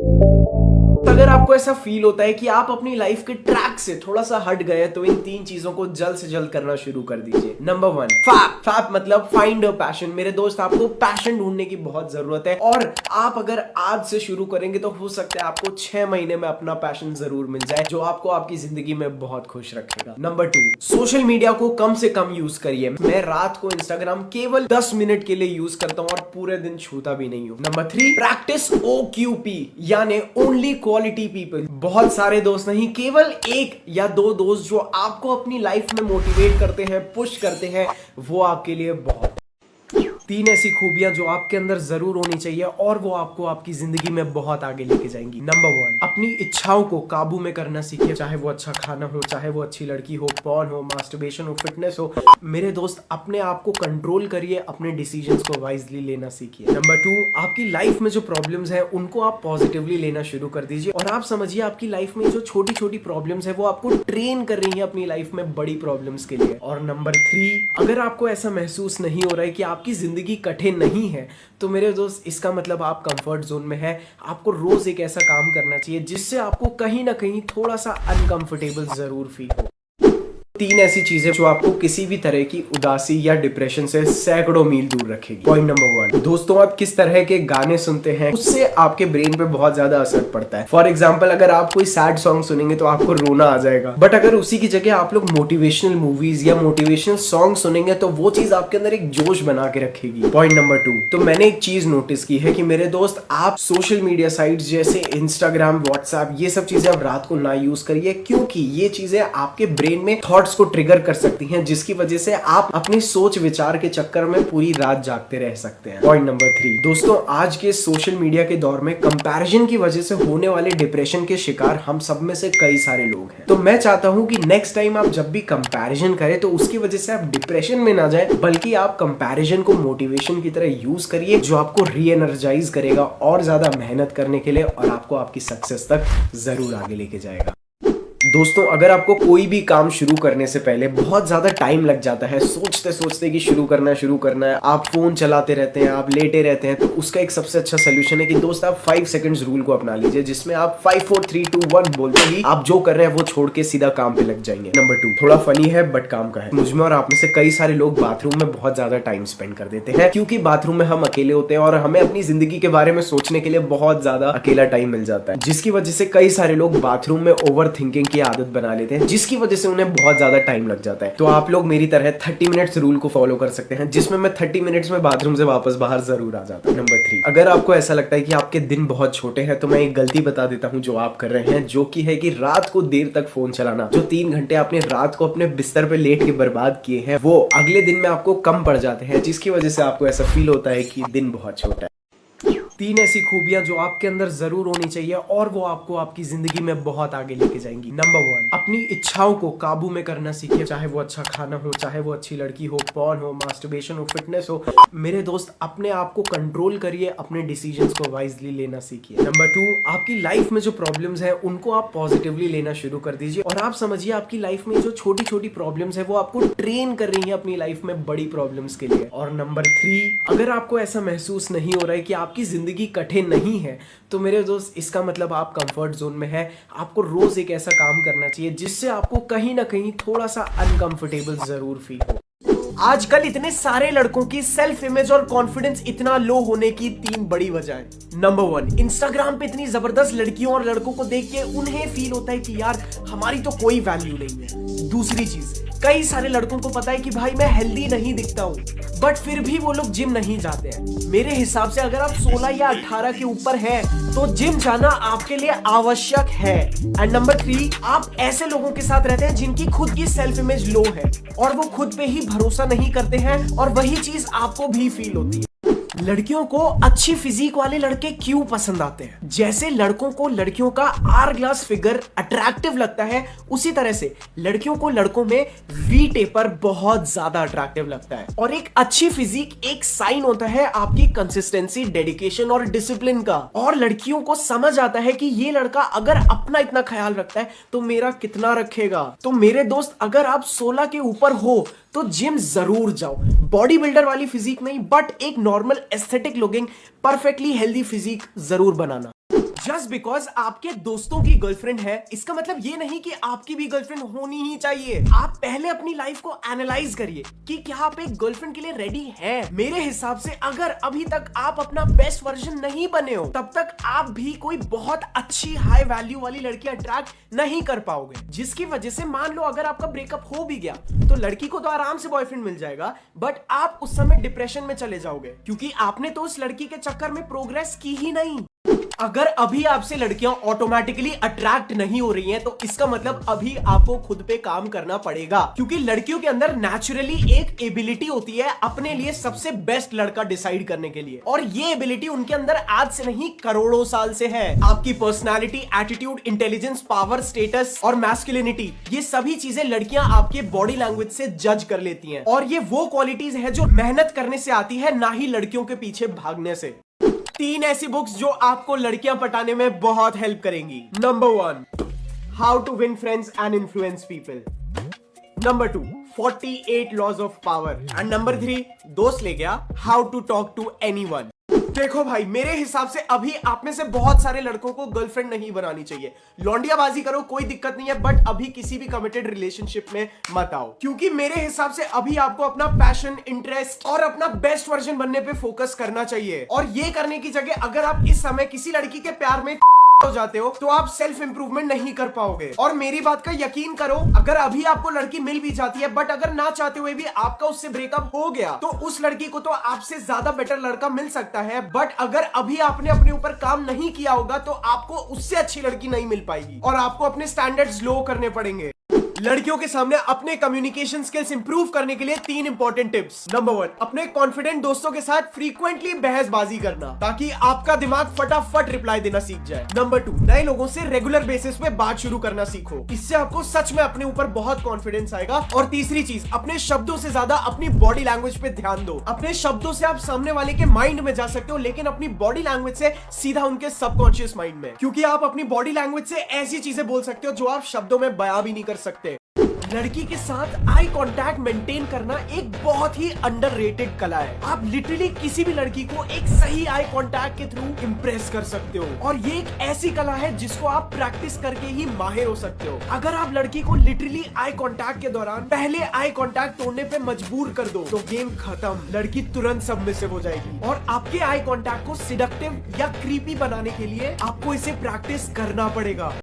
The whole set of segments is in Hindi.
अगर आपको ऐसा फील होता है कि आप अपनी लाइफ के ट्रैक से थोड़ा सा हट गए तो इन 3 चीजों को जल्द से जल्द करना शुरू कर दीजिए। Number 1, fap. फैप मतलब फाइंड अ पैशन। मेरे दोस्त, आपको पैशन ढूंढने की बहुत जरूरत है और आप अगर आज से शुरू करेंगे तो हो सकता है आपको 6 महीने में अपना पैशन जरूर मिल जाए जो आपको आपकी जिंदगी में बहुत खुश रखेगा। नंबर 2, सोशल मीडिया को कम से कम यूज करिए। मैं रात को इंस्टाग्राम केवल 10 मिनट के लिए यूज करता हूँ और पूरे दिन छूता भी नहीं हूँ। नंबर 3, प्रैक्टिस OQP यानी ओनली क्वालिटी पीपल। बहुत सारे दोस्त नहीं, केवल 1 या 2 दोस्त जो आपको अपनी लाइफ में मोटिवेट करते हैं, पुश करते हैं, वो आपके लिए बहुत। 3 ऐसी खूबियां जो आपके अंदर जरूर होनी चाहिए और वो आपको आपकी जिंदगी में बहुत आगे लेके जाएंगी। नंबर 1, अपनी इच्छाओं को काबू में करना सीखिए। चाहे वो अच्छा खाना हो, चाहे वो अच्छी लड़की हो, पॉर्न हो, मास्टरबेशन हो, फिटनेस हो। मेरे दोस्त, अपने आप को कंट्रोल करिए, अपने डिसीजंस को वाइजली लेना सीखिए। नंबर 2, आपकी लाइफ में जो प्रॉब्लम्स हैं उनको आप पॉजिटिवली लेना शुरू कर दीजिए और आप समझिए आपकी लाइफ में जो छोटी छोटी प्रॉब्लम्स है वो आपको ट्रेन कर रही है अपनी लाइफ में बड़ी प्रॉब्लम्स के लिए। और नंबर 3, अगर आपको ऐसा महसूस नहीं हो रहा है कि आपकी जिंदगी कठिन नहीं है तो मेरे दोस्त, इसका मतलब आप कंफर्ट जोन में है। आपको रोज एक ऐसा काम करना चाहिए जिससे आपको कहीं ना कहीं थोड़ा सा अनकंफर्टेबल जरूर फील हो। 3 ऐसी चीजें जो आपको किसी भी तरह की उदासी या डिप्रेशन से सैकड़ों मील दूर रखेगी। पॉइंट नंबर 1, दोस्तों, आप किस तरह के गाने सुनते हैं उससे आपके ब्रेन पे बहुत ज्यादा असर पड़ता है। फॉर एग्जाम्पल, अगर आप कोई सैड सॉन्ग सुनेंगे तो आपको रोना आ जाएगा, बट अगर उसी की जगह आप लोग मोटिवेशनल मूवीज या मोटिवेशनल सॉन्ग सुनेंगे तो वो चीज आपके अंदर एक जोश बना के रखेगी। पॉइंट नंबर 2, तो मैंने एक चीज नोटिस की है कि मेरे दोस्त, आप सोशल मीडिया साइट्स जैसे इंस्टाग्राम, व्हाट्सएप, ये सब चीजें आप रात को ना यूज करिए क्योंकि ये चीजें आपके ब्रेन में थॉट्स को ट्रिगर कर सकती हैं जिसकी वजह से आप अपनी सोच विचार के चक्कर में पूरी रात जागते रह सकते हैं। पॉइंट नंबर 3, दोस्तों, आज के सोशल मीडिया के दौर में कंपैरिजन की वजह से होने वाले डिप्रेशन के शिकार हम सब में से कई सारे लोग हैं। तो मैं चाहता हूं कि नेक्स्ट टाइम आप जब भी कंपैरिजन करें तो उसकी वजह से आप डिप्रेशन में ना जाए, बल्कि आप कंपैरिजन को मोटिवेशन की तरह यूज करिए जो आपको री एनर्जाइज करेगा और ज्यादा मेहनत करने के लिए और आपको आपकी सक्सेस तक जरूर आगे लेके जाएगा। दोस्तों, अगर आपको कोई भी काम शुरू करने से पहले बहुत ज्यादा टाइम लग जाता है, सोचते सोचते कि शुरू करना है, आप फोन चलाते रहते हैं, आप लेटे रहते हैं, तो उसका एक सबसे अच्छा सोल्यूशन है कि दोस्त, आप 5 सेकंड्स रूल को अपना लीजिए जिसमें आप 5 4 3 2 1 बोलते ही आप जो कर रहे हैं वो छोड़ के सीधा काम पे लग जाएंगे। नंबर 2, थोड़ा फनी है बट काम का है। मुझ में और आप में से कई सारे लोग बाथरूम में बहुत ज्यादा टाइम स्पेंड कर देते हैं क्योंकि बाथरूम में हम अकेले होते हैं और हमें अपनी जिंदगी के बारे में सोचने के लिए बहुत ज्यादा अकेला टाइम मिल जाता है, जिसकी वजह से कई सारे लोग बाथरूम में ओवर थिंकिंग की आदत बना लेते हैं जिसकी वजह से उन्हें बहुत ज्यादा टाइम लग जाता है। तो आप लोग मेरी तरह 30 मिनट्स रूल को फॉलो कर सकते हैं जिसमें मैं 30 मिनट्स में बाथरूम से वापस बाहर जरूर आ जाता हूं। नंबर 3, अगर आपको ऐसा लगता है कि आपके दिन बहुत छोटे हैं तो मैं एक गलती बता देता हूं जो आप कर रहे हैं, जो कि है कि रात को देर तक फोन चलाना। जो 3 घंटे आपने रात को अपने बिस्तर पे लेट के बर्बाद किए हैं वो अगले दिन में आपको कम पड़ जाते हैं, जिसकी वजह से आपको ऐसा फील होता है कि दिन बहुत छोटा है। 3 ऐसी खूबियां जो आपके अंदर जरूर होनी चाहिए और वो आपको आपकी जिंदगी में बहुत आगे लेके जाएंगी। नंबर 1, अपनी इच्छाओं को काबू में करना सीखिए। चाहे वो अच्छा खाना हो, चाहे वो अच्छी लड़की हो, पॉर्न हो, मास्टरबेशन हो, फिटनेस हो। मेरे दोस्त, अपने आप को कंट्रोल करिए, अपने डिसीजंस को वाइजली लेना सीखिए। नंबर 2, आपकी लाइफ में जो प्रॉब्लम्स हैं उनको आप पॉजिटिवली लेना शुरू कर दीजिए और आप समझिए आपकी लाइफ में जो छोटी छोटी प्रॉब्लम्स है वो आपको ट्रेन कर रही है अपनी लाइफ में बड़ी प्रॉब्लम्स के लिए। और नंबर 3, अगर आपको ऐसा महसूस नहीं हो रहा है कि आपकी जिंदगी कठिन नहीं है तो मेरे दोस्त, इसका मतलब आप कंफर्ट जोन में है। आपको रोज एक ऐसा काम करना चाहिए जिससे आपको कहीं ना कहीं थोड़ा सा अनकंफर्टेबल जरूर फील हो। आजकल इतने सारे लड़कों की सेल्फ इमेज और कॉन्फिडेंस इतना लो होने की 3 बड़ी वजह है। नंबर 1, इंस्टाग्राम पे इतनी जबरदस्त लड़कियों और लड़कों को देख के उन्हें फील होता है कि यार हमारी तो कोई वैल्यू नहीं है। दूसरी चीज, कई सारे लड़कों को पता है कि भाई मैं हेल्दी नहीं दिखता हूँ, बट फिर भी वो लोग जिम नहीं जाते हैं। मेरे हिसाब से अगर आप 16 या 18 के ऊपर हैं तो जिम जाना आपके लिए आवश्यक है। एंड नंबर 3, आप ऐसे लोगों के साथ रहते हैं जिनकी खुद की सेल्फ इमेज लो है और वो खुद पे ही भरोसा नहीं करते हैं और वही चीज आपको भी फील होती है। लड़कियों को अच्छी फिजिक वाले लड़के क्यों पसंद आते हैं? जैसे लड़कों को लड़कियों का आर ग्लास फिगर अट्रैक्टिव लगता है, उसी तरह से लड़कियों को लड़कों में वी टेपर बहुत ज्यादा अट्रैक्टिव लगता है। और एक अच्छी फिजिक एक साइन होता है आपकी कंसिस्टेंसी, डेडिकेशन और डिसिप्लिन का। और लड़कियों को समझ आता है कि ये लड़का अगर अपना इतना ख्याल रखता है तो मेरा कितना रखेगा। तो मेरे दोस्त, अगर आप 16 के ऊपर हो तो जिम जरूर जाओ। बॉडी बिल्डर वाली फिजिक नहीं, बट एक normal aesthetic looking perfectly healthy physique जरूर बनाना। जस्ट बिकॉज आपके दोस्तों की गर्लफ्रेंड है इसका मतलब ये नहीं कि आपकी भी गर्लफ्रेंड होनी ही चाहिए। आप पहले अपनी लाइफ को एनालाइज करिए कि क्या आप एक गर्लफ्रेंड के लिए रेडी हैं। मेरे हिसाब से अगर अभी तक आप अपना बेस्ट वर्जन नहीं बने हो तब तक आप भी कोई बहुत अच्छी हाई वैल्यू वाली लड़की अट्रैक्ट नहीं कर पाओगे, जिसकी वजह से मान लो अगर आपका ब्रेकअप हो भी गया तो लड़की को तो आराम से बॉयफ्रेंड मिल जाएगा, बट आप उस समय डिप्रेशन में चले जाओगे क्योंकि आपने तो उस लड़की के चक्कर में प्रोग्रेस की ही नहीं। अगर अभी आपसे लड़कियां ऑटोमेटिकली अट्रैक्ट नहीं हो रही हैं तो इसका मतलब अभी आपको खुद पे काम करना पड़ेगा, क्योंकि लड़कियों के अंदर नेचुरली एक एबिलिटी होती है अपने लिए सबसे बेस्ट लड़का डिसाइड करने के लिए, और ये एबिलिटी उनके अंदर आज से नहीं करोड़ों साल से है। आपकी personality, attitude, intelligence, power, status और मैस्कुलिनिटी, ये सभी चीजें लड़कियां आपके बॉडी लैंग्वेज से जज कर लेती हैं, और ये वो क्वालिटीज है जो मेहनत करने से आती है, ना ही लड़कियों के पीछे भागने से। 3 ऐसी बुक्स जो आपको लड़कियां पटाने में बहुत हेल्प करेंगी। Number 1, how to win friends and influence people. Number 2, 48 laws of power. And number 3, दोस्त ले गया, how to talk to anyone. देखो भाई, मेरे हिसाब से अभी आप में से बहुत सारे लड़कों को गर्लफ्रेंड नहीं बनानी चाहिए। लौंडियाबाजी करो, कोई दिक्कत नहीं है, बट अभी किसी भी कमिटेड रिलेशनशिप में मत आओ, क्योंकि मेरे हिसाब से अभी आपको अपना पैशन, इंटरेस्ट और अपना बेस्ट वर्जन बनने पे फोकस करना चाहिए। और ये करने की जगह अगर आप इस समय किसी लड़की के प्यार में हो जाते हो तो आप सेल्फ इंप्रूवमेंट नहीं कर पाओगे। और मेरी बात का यकीन करो, अगर अभी आपको लड़की मिल भी जाती है बट अगर ना चाहते हुए भी आपका उससे ब्रेकअप हो गया तो उस लड़की को तो आपसे ज्यादा बेटर लड़का मिल सकता है, बट अगर अभी आपने अपने ऊपर काम नहीं किया होगा तो आपको उससे अच्छी लड़की नहीं मिल पाएगी और आपको अपने स्टैंडर्ड्स लो करने पड़ेंगे। लड़कियों के सामने अपने कम्युनिकेशन स्किल्स इंप्रूव करने के लिए 3 इंपॉर्टेंट टिप्स। नंबर 1, अपने कॉन्फिडेंट दोस्तों के साथ फ्रीक्वेंटली बहसबाजी करना ताकि आपका दिमाग फटाफट रिप्लाई देना सीख जाए। नंबर 2, नए लोगों से रेगुलर बेसिस पे बात शुरू करना सीखो, इससे आपको सच में अपने ऊपर बहुत कॉन्फिडेंस आएगा। और तीसरी चीज, अपने शब्दों से ज्यादा अपनी बॉडी लैंग्वेज पे ध्यान दो। अपने शब्दों से आप सामने वाले के माइंड में जा सकते हो, लेकिन अपनी बॉडी लैंग्वेज से सीधा उनके सबकॉन्शियस माइंड में, क्योंकि आप अपनी बॉडी लैंग्वेज से ऐसी चीजें बोल सकते हो जो आप शब्दों में बयां भी नहीं कर सकते। लड़की के साथ आई कांटेक्ट मेंटेन करना एक बहुत ही अंडररेटेड कला है। आप लिटरली किसी भी लड़की को एक सही आई कांटेक्ट के थ्रू इंप्रेस कर सकते हो, और ये एक ऐसी कला है जिसको आप प्रैक्टिस करके ही माहिर हो सकते हो। अगर आप लड़की को लिटरली आई कांटेक्ट के दौरान पहले आई कांटेक्ट तोड़ने पे मजबूर कर दो तो गेम खत्म, लड़की तुरंत सबमिसिव हो जाएगी। और आपके आई कांटेक्ट को सिडक्टिव या क्रीपी बनाने के लिए आपको इसे प्रैक्टिस करना पड़ेगा।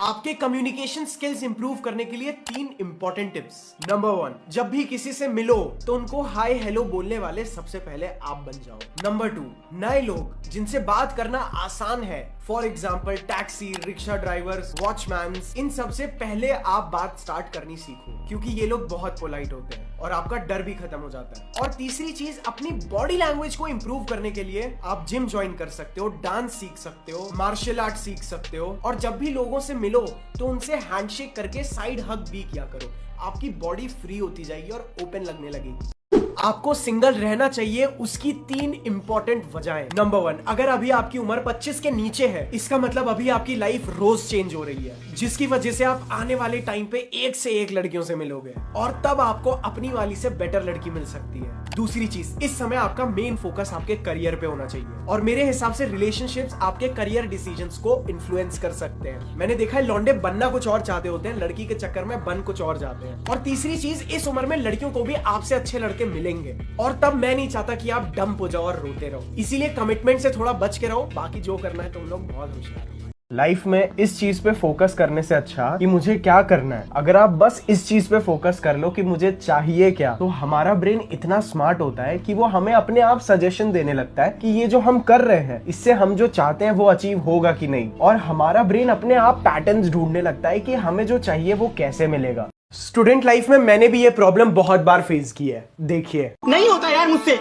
आपके कम्युनिकेशन स्किल्स इंप्रूव करने के लिए 3 इंपॉर्टेंट टिप्स। नंबर 1, जब भी किसी से मिलो तो उनको हाय हेलो बोलने वाले सबसे पहले आप बन जाओ। नंबर 2, नए लोग जिनसे बात करना आसान है, for example taxi, rickshaw drivers, watchman, इन सबसे पहले आप बात स्टार्ट करनी सीखो, क्योंकि ये लोग बहुत पोलाइट होते हैं और आपका डर भी खत्म हो जाता है। और तीसरी चीज, अपनी बॉडी लैंग्वेज को इंप्रूव करने के लिए आप जिम ज्वाइन कर सकते हो, डांस सीख सकते हो, मार्शल आर्ट सीख सकते हो, और जब भी लोगों से मिलो तो उनसे हैंडशेक करके साइड हग भी किया करो। आपकी बॉडी फ्री होती जाएगी और ओपन लगने लगेगी। आपको सिंगल रहना चाहिए, उसकी 3 इंपॉर्टेंट वजहें। नंबर 1, अगर अभी आपकी उम्र 25 के नीचे है, इसका मतलब अभी आपकी लाइफ रोज चेंज हो रही है, जिसकी वजह से आप आने वाले टाइम पे एक से एक लड़कियों से मिलोगे और तब आपको अपनी वाली से बेटर लड़की मिल सकती है। दूसरी चीज, इस समय आपका मेन फोकस आपके करियर पे होना चाहिए, और मेरे हिसाब से रिलेशनशिप्स आपके करियर डिसीजंस को इन्फ्लुएंस कर सकते हैं। मैंने देखा है लौंडे बनना कुछ और चाहते होते हैं, लड़की के चक्कर में बन कुछ और जाते हैं। और तीसरी चीज, इस उम्र में लड़कियों को भी आपसे अच्छे लड़के मिलेंगे, और तब मैं नहीं चाहता कि आप डंप हो जाओ और रोते रहो। इसीलिए कमिटमेंट से थोड़ा बच के रहो, बाकी जो करना है तुम लोग बहुत होशियार हो। लाइफ में इस चीज पे फोकस करने से अच्छा कि मुझे क्या करना है, अगर आप बस इस चीज पे फोकस कर लो कि मुझे चाहिए क्या, तो हमारा ब्रेन इतना स्मार्ट होता है कि वो हमें अपने आप सजेशन देने लगता है कि ये जो हम कर रहे हैं इससे हम जो चाहते हैं वो अचीव होगा कि नहीं, और हमारा ब्रेन अपने आप पैटर्न्स ढूंढने लगता है कि हमें जो चाहिए वो कैसे मिलेगा। स्टूडेंट लाइफ में मैंने भी ये प्रॉब्लम बहुत बार फेस की है। देखिए, नहीं होता यार मुझसे,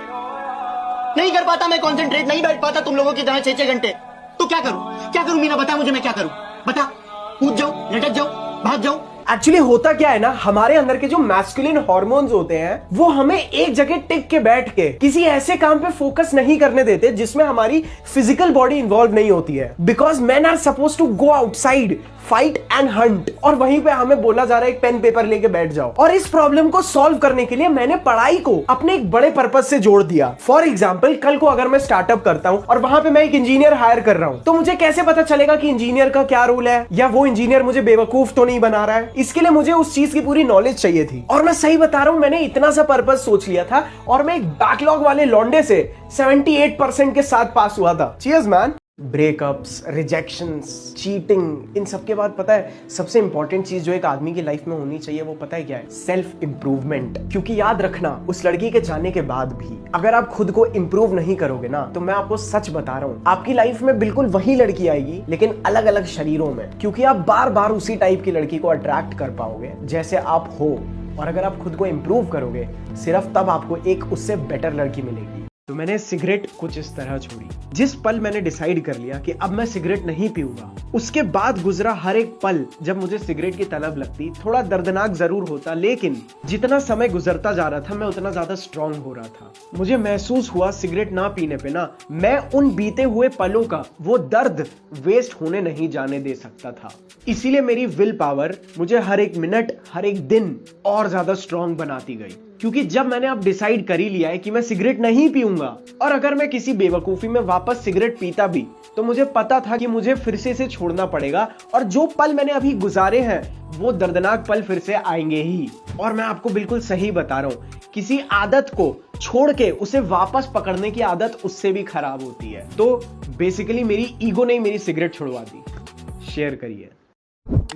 नहीं कर पाता मैं कंसंट्रेट, नहीं बैठ पाता तुम लोगों की तरह 6-6 घंटे। तो क्या करूं मीना, बता मुझे, मैं क्या करूं? बता, कूद जाऊं, लटक जाऊं, भाग जाऊं, एक्चुअली होता क्या है ना, हमारे अंदर के जो मैस्कुलिन हार्मोन्स होते हैं वो हमें एक जगह टिक के बैठ के किसी ऐसे काम पे फोकस नहीं करने देते जिसमें हमारी फिजिकल बॉडी इन्वॉल्व नहीं होती है। Because man are suppose to go outside, fight and hunt, और वहीं पे हमें बोला जा रहा है एक पेन पेपर लेके बैठ जाओ। और इस प्रॉब्लम को सॉल्व करने के लिए मैंने पढ़ाई को अपने एक बड़े पर्पस से जोड़ दिया। फॉर एग्जाम्पल, कल को अगर मैं स्टार्टअप करता हूं और वहां पे मैं एक इंजीनियर हायर कर रहा हूं, तो मुझे कैसे पता चलेगा कि इंजीनियर का क्या रोल है, या वो इंजीनियर मुझे बेवकूफ तो नहीं बना रहा है। इसके लिए मुझे उस चीज की पूरी नॉलेज चाहिए थी। और मैं सही बता रहा हूं, मैंने इतना सा पर्पस सोच लिया था और मैं एक बैकलॉग वाले लौंडे से 78% के साथ पास हुआ था। Cheers man. Breakups, rejections, cheating, इन सब के बाद पता है सबसे इंपॉर्टेंट चीज जो एक आदमी की लाइफ में होनी चाहिए वो पता है क्या है? Self improvement. क्योंकि याद रखना, उस लड़की के जाने के बाद भी अगर आप खुद को इंप्रूव नहीं करोगे ना, तो मैं आपको सच बता रहा हूँ, आपकी लाइफ में बिल्कुल वही लड़की आएगी लेकिन अलग अलग शरीरों में। क्योंकि आप बार बार उसी टाइप की लड़की को अट्रैक्ट कर पाओगे जैसे आप हो। और अगर आप खुद को इंप्रूव करोगे, सिर्फ तब आपको एक उससे बेटर लड़की मिलेगी। तो मैंने सिगरेट कुछ इस तरह छोड़ी। जिस पल मैंने डिसाइड कर लिया कि अब मैं सिगरेट नहीं पीऊंगा, उसके बाद गुजरा हर एक पल जब मुझे सिगरेट की तलब लगती, थोड़ा दर्दनाक जरूर होता, लेकिन जितना समय गुजरता जा रहा था मैं उतना ज्यादा स्ट्रांग हो रहा था। मुझे महसूस हुआ सिगरेट ना पीने पे ना, मैं उन बीते हुए पलों का वो दर्द वेस्ट होने नहीं जाने दे सकता था। इसीलिए मेरी विल पावर मुझे हर एक मिनट, हर एक दिन और ज्यादा स्ट्रांग बनाती गई। क्योंकि जब मैंने अब डिसाइड कर ही लिया है कि मैं सिगरेट नहीं पीऊंगा, और अगर मैं किसी बेवकूफी में वापस सिगरेट पीता भी, तो मुझे पता था कि मुझे फिर से इसे छोड़ना पड़ेगा। और जो पल मैंने अभी गुजारे हैं वो दर्दनाक पल फिर से आएंगे ही। और मैं आपको बिल्कुल सही बता रहा हूं, किसी आदत को छोड़ के उसे वापस पकड़ने की आदत उससे भी खराब होती है। तो बेसिकली मेरी ईगो ने मेरी सिगरेट छुड़वा दी। शेयर करिए।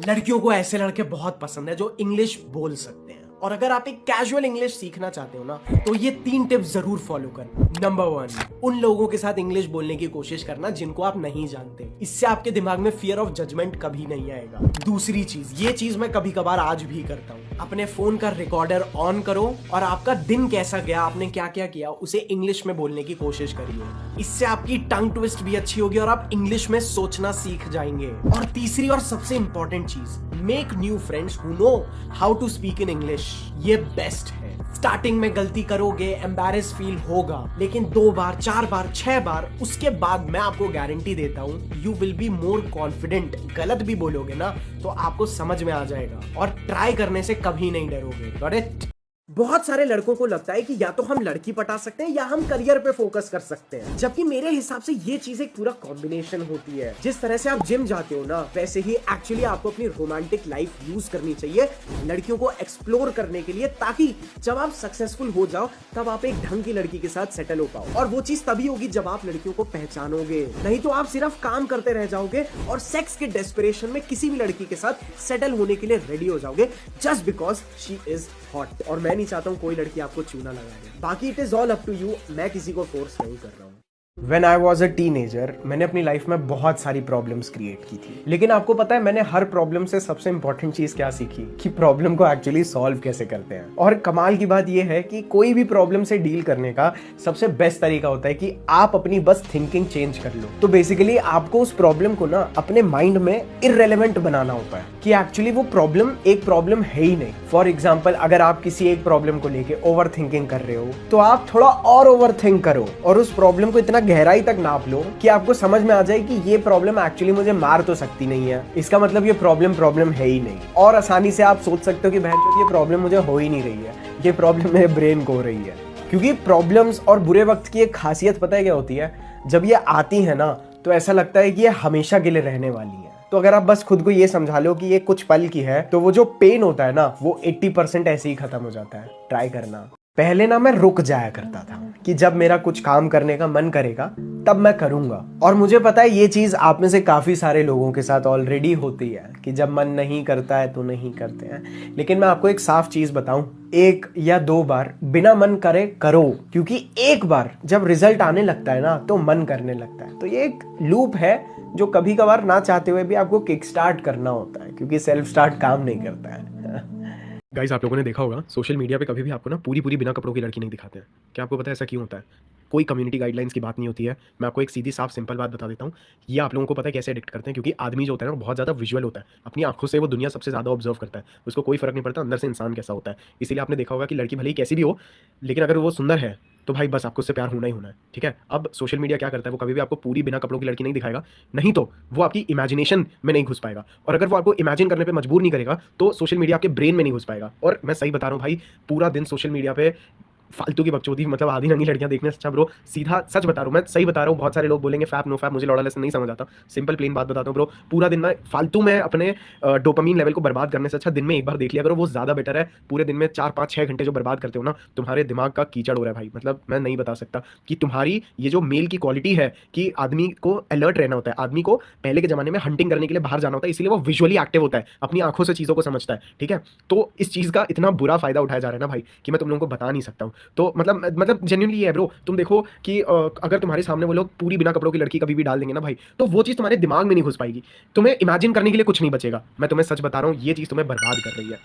लड़कियों को ऐसे लड़के बहुत पसंद है जो इंग्लिश बोल सकते हैं। और अगर आप एक कैजुअल इंग्लिश सीखना चाहते हो ना, तो ये 3 टिप्स जरूर फॉलो करना। नंबर 1, उन लोगों के साथ इंग्लिश बोलने की कोशिश करना जिनको आप नहीं जानते। इससे आपके दिमाग में फियर ऑफ जजमेंट कभी नहीं आएगा। दूसरी चीज, ये चीज मैं कभी कभार आज भी करता हूँ, अपने फोन का रिकॉर्डर ऑन करो और आपका दिन कैसा गया, आपने क्या क्या किया, उसे इंग्लिश में बोलने की कोशिश करिए। इससे आपकी टंग ट्विस्ट भी अच्छी होगी और आप इंग्लिश में सोचना सीख जाएंगे। और तीसरी और सबसे इंपॉर्टेंट चीज, make new friends who know how to speak in English. ये बेस्ट है। स्टार्टिंग में गलती करोगे, एम्बैरेस फील होगा, लेकिन 2 बार, 4 बार, 6 बार, उसके बाद मैं आपको गारंटी देता हूं, you will be more confident. गलत भी बोलोगे ना तो आपको समझ में आ जाएगा और ट्राई करने से कभी नहीं डरोगे। Got it? बहुत सारे लड़कों को लगता है कि या तो हम लड़की पटा सकते हैं या हम करियर पे फोकस कर सकते हैं, जबकि मेरे हिसाब से ये चीज एक पूरा कॉम्बिनेशन होती है। जिस तरह से आप जिम जाते हो ना, वैसे ही एक्चुअली आपको अपनी रोमांटिक लाइफ यूज करनी चाहिए लड़कियों को एक्सप्लोर करने के लिए, ताकि जब आप सक्सेसफुल हो जाओ तब आप एक ढंग की लड़की के साथ सेटल हो पाओ। और वो चीज तभी होगी जब आप लड़कियों को पहचानोगे, नहीं तो आप सिर्फ काम करते रह जाओगे और सेक्स के डेस्परेशन में किसी भी लड़की के साथ सेटल होने के लिए रेडी हो जाओगे, just because she is hot. और मैं नहीं चाहता हूं कोई लड़की आपको चूना लगा दे। बाकी it is all up to you, मैं किसी को फोर्स नहीं कर रहा हूं। When I was a teenager, मैंने अपनी लाइफ में बहुत सारी प्रॉब्लम्स क्रिएट की थी, लेकिन आपको पता है मैंने हर प्रॉब्लम से सबसे इंपॉर्टेंट चीज क्या सीखी, कि प्रॉब्लम को एक्चुअली सॉल्व कैसे करते हैं। और कमाल की बात यह है कि कोई भी प्रॉब्लम से डील करने का सबसे बेस्ट तरीका होता है कि आप अपनी बस थिंकिंग चेंज कर लो। तो बेसिकली आपको उस प्रॉब्लम को ना अपने माइंड में इररेलेवेंट बनाना होता है, कि एक्चुअली वो प्रॉब्लम एक प्रॉब्लम है ही नहीं। फॉर एग्जाम्पल, अगर आप किसी एक प्रॉब्लम को लेके ओवर थिंकिंग कर रहे हो, तो आप थोड़ा और ओवर थिंक करो और उस प्रॉब्लम को इतना गहराई तक नाप लो कि आपको समझ में आ जाए कि ये प्रॉब्लम एक्चुअली मुझे मार तो सकती नहीं है, इसका मतलब ये प्रॉब्लम है ही नहीं। और आसानी से आप सोच सकते हो कि बहनचोद ये प्रॉब्लम मुझे हो ही नहीं रही है, ये प्रॉब्लम मेरे ब्रेन को हो रही है। क्योंकि प्रॉब्लम्स और बुरे वक्त की एक खासियत पता है क्या होती है, जब ये आती है ना तो ऐसा लगता है कि ये हमेशा के लिए रहने वाली है। तो अगर आप बस खुद को ये समझा लो कि ये कुछ पल की है, तो वो जो पेन होता है ना वो 80% ऐसे ही खत्म हो जाता है। ट्राई करना। पहले ना मैं रुक जाया करता था कि जब मेरा कुछ काम करने का मन करेगा तब मैं करूंगा, और मुझे पता है ये चीज आप में से काफी सारे लोगों के साथ ऑलरेडी होती है कि जब मन नहीं करता है तो नहीं करते हैं। लेकिन मैं आपको एक साफ चीज बताऊं, 1 या 2 बार बिना मन करे करो, क्योंकि एक बार जब रिजल्ट आने लगता है ना तो मन करने लगता है। तो ये एक लूप है जो कभी कभार ना चाहते हुए भी आपको किक स्टार्ट करना होता है, क्योंकि सेल्फ स्टार्ट काम नहीं करता है। गाइस, आप लोगों ने देखा होगा सोशल मीडिया पे कभी भी आपको ना पूरी बिना कपड़ों की लड़की नहीं दिखाते हैं। क्या आपको पता है ऐसा क्यों होता है? कोई कम्युनिटी गाइडलाइंस की बात नहीं होती है। मैं आपको एक सीधी साफ सिंपल बात बता देता हूँ। ये आप लोगों को पता है कैसे एडिक्ट करते हैं, क्योंकि आदमी जो होता है ना, वो बहुत ज़्यादा विजुअल होता है। अपनी आँखों से वो दुनिया सबसे ज़्यादा ऑब्ज़र्व करता है। उसको कोई फ़र्क नहीं पड़ता अंदर से इंसान कैसा होता है। इसीलिए आपने देखा होगा कि लड़की भले ही कैसी भी हो, लेकिन अगर वो सुंदर है, तो भाई बस आपको उससे प्यार होना ही होना है, ठीक है? अब सोशल मीडिया क्या करता है, वो कभी भी आपको पूरी बिना कपड़ों की लड़की नहीं दिखाएगा, नहीं तो वो आपकी इमेजिनेशन में नहीं घुस पाएगा। और अगर वो आपको इमेजिन करने पे मजबूर नहीं करेगा, तो सोशल मीडिया आपके ब्रेन में नहीं घुस पाएगा। और मैं सही बता रहा हूँ भाई, पूरा दिन सोशल मीडिया पे फालतू की बकचोदी, मतलब आधी नंगी लड़कियां देखने से अच्छा ब्रो, सीधा सच बता रहा हूँ, मैं सही बता रहा हूँ। बहुत सारे लोग बोलेंगे फैप नो फैप, मुझे लौड़ा लेसन नहीं समझ आता। सिंपल प्लेन बात बताता हूँ ब्रो, पूरा दिन में फालतू में अपने डोपामीन लेवल को बर्बाद करने से अच्छा दिन में एक बार देख लिया करो, वो ज़्यादा बेटर है। पूरे दिन में 4 5 6 घंटे जो बर्बाद करते हो ना, तुम्हारे दिमाग का कीचड़ हो रहा है भाई। मतलब मैं नहीं बता सकता कि तुम्हारी ये जो मेल की क्वालिटी है कि आदमी को अलर्ट रहना होता है, आदमी को पहले के ज़माने में हंटिंग करने के लिए बाहर जाना होता है, इसलिए वो विजुअली एक्टिव होता है, अपनी आंखों से चीज़ों को समझता है, ठीक है? तो इस चीज़ का इतना बुरा फायदा उठाया जा रहा है ना भाई, कि मैं तुम लोगों को बता नहीं सकता हूँ। तो मतलब जेन्युइनली ये है ब्रो, तुम देखो कि अगर तुम्हारे सामने वो लोग पूरी बिना कपड़ों की लड़की कभी भी डाल देंगे ना भाई, तो वो चीज़ तुम्हारे दिमाग में नहीं घुस पाएगी, तुम्हें इमेजिन करने के लिए कुछ नहीं बचेगा। मैं तुम्हें सच बता रहा हूँ, ये चीज़ तुम्हें बर्बाद कर रही है।